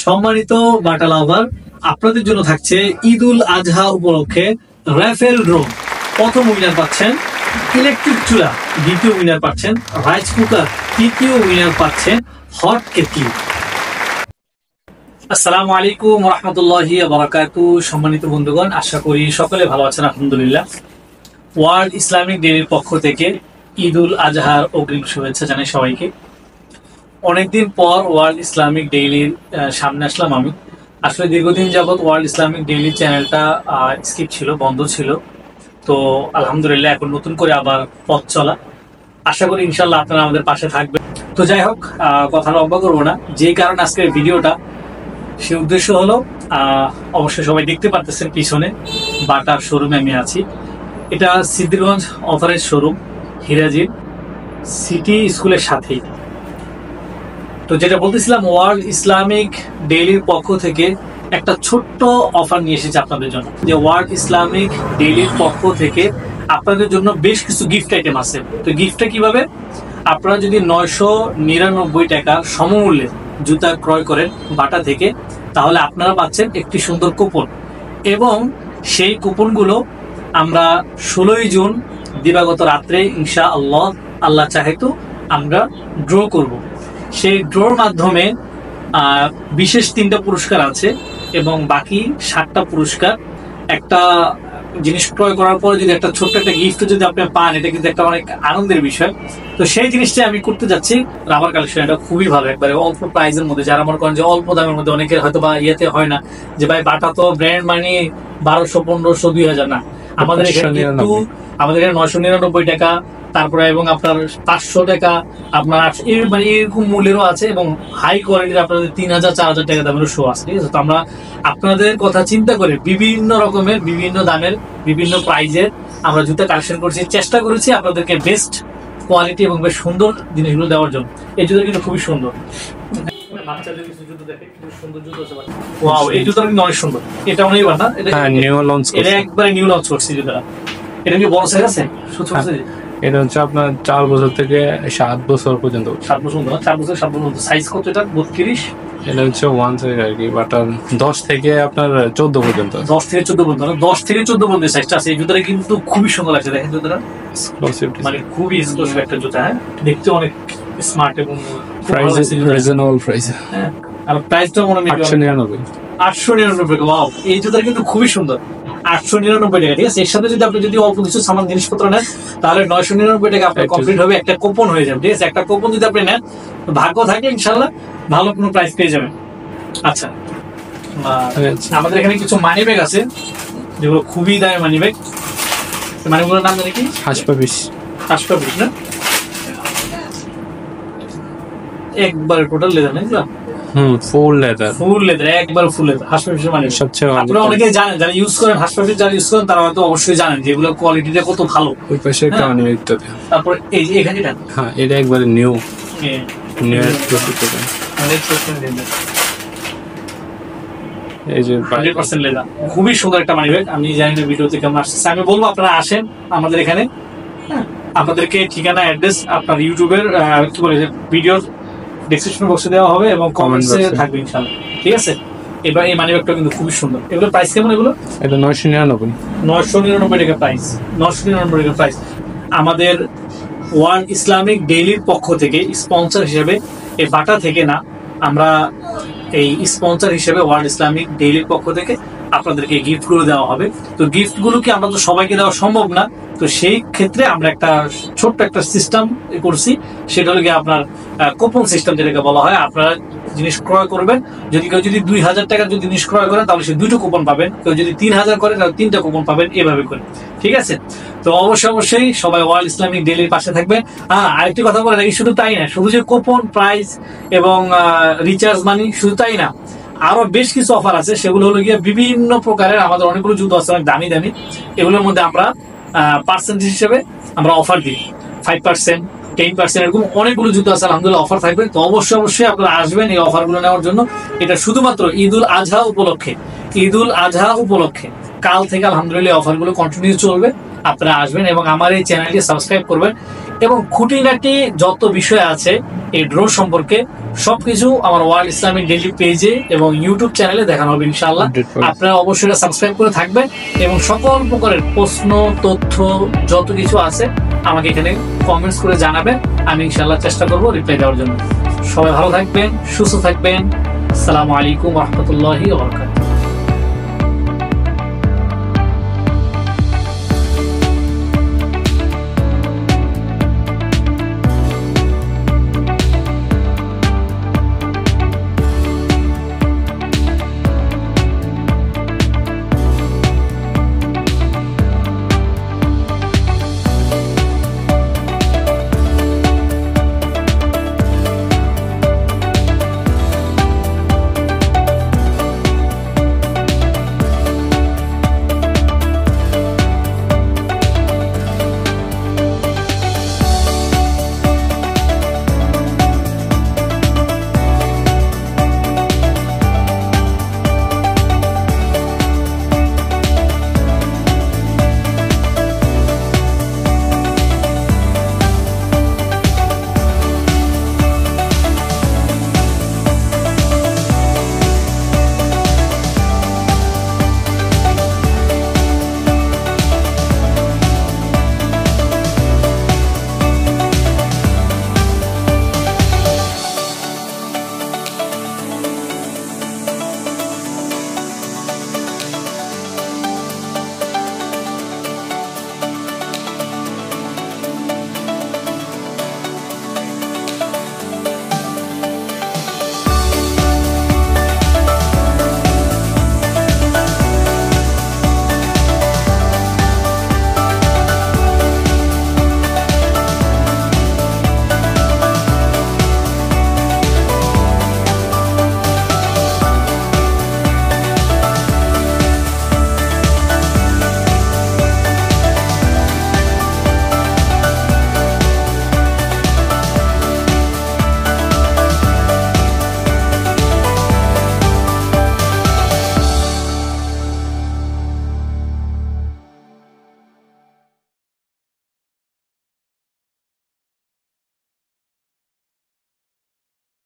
সম্মানিত বাটা লাভার, আপনাদের জন্য থাকছে ঈদ উল আজহা উপলক্ষে রাফেল ড্র। প্রথম উইনার পাচ্ছেন ইলেকট্রিক চুলা, দ্বিতীয় উইনার পাচ্ছেন রাইস কুকার, তৃতীয় উইনার পাচ্ছেন হট কেটলি। আসসালামু আলাইকুম ওয়া রাহমাতুল্লাহি ওয়া বারাকাতুহু। সম্মানিত বন্ধুগণ, আশা করি সকলে ভালো আছেন আলহামদুলিল্লাহ। ওয়ার্ল্ড ইসলামিক ডেইলির পক্ষ থেকে ঈদ উল আজহার অগ্রিম শুভেচ্ছা জানাই সবাইকে। অনেকদিন পর ওয়ার্ল্ড ইসলামিক ডেইলির সামনে আসলাম আমি। আসলে দীর্ঘদিন যাবৎ ওয়ার্ল্ড ইসলামিক ডেইলি চ্যানেলটা স্কিপ ছিল, বন্ধ ছিল। তো আলহামদুলিল্লাহ এখন নতুন করে আবার পথ চলা। আশা করি ইনশাল্লাহ আপনারা আমাদের পাশে থাকবেন। তো যাই হোক, কথা লম্বা করবো না। যে কারণে আজকের ভিডিওটা, সে উদ্দেশ্য হলো অবশ্যই সবাই দেখতে পারতেছেন পিছনে বাটার শোরুমে আমি আছি। এটা সিদ্ধিরগঞ্জ অথরাইজ শোরুম, হিরাজির সিটি স্কুলের সাথেই। তো যেটা বলতেছিলাম, ওয়ার্ল্ড ইসলামিক ডেইলির পক্ষ থেকে একটা ছোট্ট অফার নিয়ে এসেছে আপনাদের জন্য। যে ওয়ার্ল্ড ইসলামিক ডেইলির পক্ষ থেকে আপনাদের জন্য বেশ কিছু গিফট আইটেম আছে। তো গিফটটা কিভাবে? আপনারা যদি 999 টাকা সমমূল্যে জুতা ক্রয় করেন বাটা থেকে, তাহলে আপনারা পাচ্ছেন একটি সুন্দর কুপন। এবং সেই কুপনগুলো আমরা 16 জুন দিবাগত রাত্রে ইনশাআল্লাহ, আল্লাহ চাহে তো আমরা ড্র করব। সেই ড্রোর মাধ্যমে বিশেষ 3টা পুরস্কার আছে এবং বাকি 7টা পুরস্কার। একটা জিনিস ক্রয় করার পরে যদি একটা ছোট্ট একটা গিফট যদি আপনি পান, এটা কিন্তু একটা অনেক আনন্দের বিষয়। তো সেই জিনিসটা আমি করতে যাচ্ছি। রাবার কালেকশন এটা খুবই ভালো, একবারে অল্প প্রাইসের মধ্যে। যারা মনে করেন যে অল্প দামের মধ্যে, অনেকের হয়তো বা ইয়েতে হয় না যে ভাই বাটা তো ব্র্যান্ড মানে 1200, 1500, 2000 না। আমাদের এখানে কিন্তু 999 টাকা, তারপরে এবং আপনার 500 টাকা, আপনার মানে এরকম মূল্যেরও আছে এবং হাই কোয়ালিটির আপনাদের 3000, 4000 টাকা দামেরও শো আছে। ঠিক আছে? তো আমরা আপনাদের কথা চিন্তা করে বিভিন্ন রকমের, বিভিন্ন দামের, বিভিন্ন প্রাইজের আমরা জুতা কালেকশন করছি। চেষ্টা করেছি আপনাদেরকে বেস্ট কোয়ালিটি এবং বেশ সুন্দর জিনিসগুলো দেওয়ার জন্য। এই জুতা কিন্তু খুবই সুন্দর। বাচ্চাদের কিছু জুতো দেখে খুব সুন্দর জুতো আছে। ওয়াও, এই জুতাটা কিন্তু অনেক সুন্দর। এটা অনেক না, এটা নিউ লঞ্চ, এটা একবারে নিউ লঞ্চ করছি জুতাটা। এটা কি বড় সাইজ আছে? এটা হচ্ছে আপনার 4 বছর থেকে 7 বছর পর্যন্ত। 7 বছর না, 4 বছর 7 বছর। সাইজ কত এটা? 32। এটা হচ্ছে 1 সাইজ আর কি, বাট 10 থেকে আপনার 14 পর্যন্ত। 10 থেকে 14 পর্যন্ত, 10 থেকে 14 পর্যন্ত সাইজটা আছে। এই জুতাটা কিন্তু খুবই সুন্দর লাগছে। দেখেন জুতাটা মানে খুবই এক্সক্লুসিভ একটা জুতা। হ্যাঁ, দেখতে অনেক স্মার্ট এবং প্রাইস রিজনেবল প্রাইস। হ্যাঁ, আর প্রাইসটা মনে হয় 899। 899 টাকা। ওয়াও, এই জুতাটা কিন্তু খুবই সুন্দর। 899 টাকা। ঠিক আছে? এর সাথে যদি আপনি যদি অল্প কিছু সামান জিনিসপত্র নেন, তাহলে 999 টাকা আপনার কমপ্লিট হবে। একটা কুপন হয়ে যাবে। ঠিক আছে? একটা কুপন যদি আপনি নেন, ভাগ্য থাকলে ইনশাল্লাহ ভালো কোনো প্রাইস পেয়ে যাবেন। আচ্ছা, আমাদের এখানে কিছু মানি ব্যাগ আছে যেগুলো খুবই দামি মানি ব্যাগ। মানিগুলোর নাম জানি কি? হাসপাবিশ। হাসপাবিশ না, একবারে টোটাল লেদার না? ফুল লেদার, ফুল লেদার, একবার ফুল লেদার। হাসপাবিশের মানে সবচেয়ে ভালো। আপনারা অনেকেই জানেন, যারা ইউজ করেন হাসপাবিশ, যারা ইউজ করেন তারা হয়তো অবশ্যই জানেন যে এগুলোর কোয়ালিটিটা কত ভালো। ওই পাশে একটা মানি ব্যাগটা দেন। তারপর এই যে এখানে এটা, হ্যাঁ, এটা একবারে নিউ এই যে 100% লেদার। খুবই সুন্দর একটা মানি ব্যাগ। আমি জানি না ভিডিওতে কেমন আসছে। আমি বলবো আপনারা আসেন আমাদের এখানে। আপনাদেরকে ঠিকানা, অ্যাড্রেস আপনার ইউটিউবের কি বলে ভিডিওর ডেসক্রিপশন বক্সে দেওয়া হবে এবং কমেন্টসে থাকবে ইনশাআল্লাহ। ঠিক আছে? এবার এই মানি ব্যাগটা কিন্তু খুবই সুন্দর। এগুলোর প্রাইস কেমন? এগুলো এটা 999। 999 টাকা প্রাইস। 999 টাকা প্রাইস। আমাদের ওয়ার্ল্ড ইসলামিক ডেইলির পক্ষ থেকে স্পন্সর হিসেবে, এই বাটা থেকে না, আমরা এই স্পন্সর হিসেবে ওয়ার্ল্ড ইসলামিক ডেইলির পক্ষ থেকে আপনাদেরকে গিফটগুলো দেওয়া হবে। তো গিফটগুলো কি আমরা তো সবাইকে দেওয়া সম্ভব না। তো সেই ক্ষেত্রে আমরা একটা ছোট্ট একটা সিস্টেম করছি। সেটা হলো গিয়ে আপনার কুপন সিস্টেম, যেটাকে বলা হয়। আপনারা জিনিস ক্রয় করবেন, যদি কেউ যদি 2000 টাকার যদি জিনিস ক্রয় করেন, তাহলে সে 2টো কুপন পাবেন। কেউ যদি 3000 করেন, তাহলে 3টা কুপন পাবেন। এভাবে করে। ঠিক আছে? তো অবশ্যই সবাই ওয়ার্ল্ড ইসলামিক ডেইলির পাশে থাকবেন। আরেকটি কথা বলে রাখি, শুধু তাই না, শুধু যে কুপন, প্রাইস এবং রিচার্জ মানি, শুধু তাই না, আরো বেশ কিছু অফার আছে। সেগুলো হলো গিয়ে বিভিন্ন প্রকারের, আমাদের অনেকগুলো জুতো আছে, অনেক দামি দামি। এগুলোর মধ্যে আমরা পার্সেন্টেজ হিসেবে আমরা অফার দিই 5%, 10%, এরকম অনেকগুলো জুতো আছে। আলহামদুলিল্লাহ অফার থাকবে। তো অবশ্যই আপনারা আসবেন এই অফারগুলো নেওয়ার জন্য। এটা শুধুমাত্র ঈদ উল আজহা উপলক্ষে। ঈদ উল আজহা উপলক্ষে কাল থেকে আলহামদুলিল্লাহ অফারগুলো কন্টিনিউ চলবে। আপনারা আসবেন এবং আমার এই চ্যানেলটি সাবস্ক্রাইব করবেন। এবং খুঁটিনাটি যত বিষয় আছে এই ড্র সম্পর্কে সবকিছু আমার ওয়ার্ল্ড ইসলামিক ডেইলি পেজে এবং ইউটিউব চ্যানেলে দেখানো হবে ইনশাআল্লাহ। 100%। আপনারা অবশ্যই সাবস্ক্রাইব করে থাকবেন এবং সকল প্রকারের প্রশ্ন তথ্য যত কিছু আছে আমাকে এখানে কমেন্টস করে জানাবেন, আমি ইনশাআল্লাহ চেষ্টা করব রিপ্লাই দেওয়ার জন্য। সবাই ভালো থাকবেন, সুস্থ থাকবেন। আসসালামু আলাইকুম ওয়া রাহমাতুল্লাহি ওয়া বারাকাতুহু।